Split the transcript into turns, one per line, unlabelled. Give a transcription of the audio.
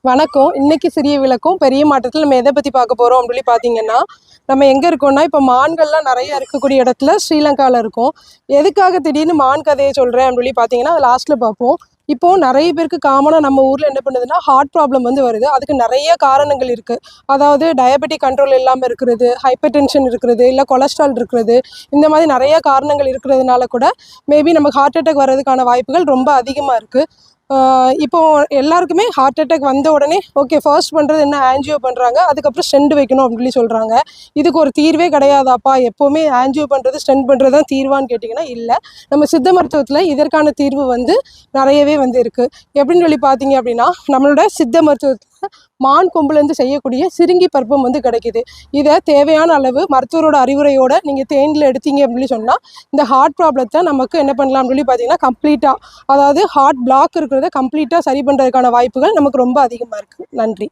வணக்கம். இன்னைக்கு சிறிய விளக்கம் பெரிய மாற்றத்தில் நம்ம எதை பற்றி பார்க்க போகிறோம் அப்படின்னு பார்த்தீங்கன்னா, நம்ம எங்கே இருக்கோம்னா, இப்போ மான்கள்லாம் நிறைய இருக்கக்கூடிய இடத்துல ஸ்ரீலங்காவில் இருக்கோம். எதுக்காக திடீர்னு மான் கதையை சொல்கிறேன் அப்படின்னு பார்த்தீங்கன்னா, அது லாஸ்ட்டில் பார்ப்போம். இப்போது நிறைய பேருக்கு காமனாக நம்ம ஊரில் என்ன பண்ணுதுன்னா, ஹார்ட் ப்ராப்ளம் வந்து வருது. அதுக்கு நிறைய காரணங்கள் இருக்குது. அதாவது டயபெட்டிக் கண்ட்ரோல் இல்லாமல் இருக்கிறது, ஹைப்பர் டென்ஷன் இருக்கிறது, இல்லை கொலஸ்ட்ரால் இருக்கிறது, இந்த மாதிரி நிறைய காரணங்கள் இருக்கிறதுனால கூட மேபி நமக்கு ஹார்ட் அட்டாக் வர்றதுக்கான வாய்ப்புகள் ரொம்ப அதிகமாக இருக்குது. இப்போ எல்லாருக்குமே ஹார்ட் அட்டாக் வந்த உடனே ஓகே ஃபர்ஸ்ட் பண்ணுறது என்ன, ஆன்ஜியோ பண்ணுறாங்க. அதுக்கப்புறம் ஸ்டெண்ட் வைக்கணும் அப்படின்னு சொல்கிறாங்க. இதுக்கு ஒரு தீர்வே கிடையாதாப்பா, எப்போவுமே ஆன்ஜியோ பண்ணுறது ஸ்டெண்ட் பண்ணுறது தான் தீர்வான்னு கேட்டிங்கன்னா இல்லை. நம்ம சித்த மருத்துவத்தில் இதற்கான தீர்வு வந்து நிறையவே வந்து இருக்குது. எப்படின்னு சொல்லி பார்த்தீங்க அப்படின்னா, நம்மளோட சித்த மருத்துவத்தில் மான் கொம்புலேருந்து செய்யக்கூடிய சிறுங்கி பருப்பம் வந்து கிடைக்கிது. இதை தேவையான அளவு மருத்துவரோட அறிவுரையோடு நீங்கள் தேனில் எடுத்தீங்க அப்படின்னு சொன்னால் இந்த ஹார்ட் ப்ராப்ளத்தை நமக்கு என்ன பண்ணலாம் அப்படின்னு பார்த்தீங்கன்னா கம்ப்ளீட்டாக, அதாவது ஹார்ட் பிளாக் இருக்கிறத கம்ப்ளீட்டாக சரி பண்ணுறதுக்கான வாய்ப்புகள் நமக்கு ரொம்ப அதிகமாக இருக்குது. நன்றி.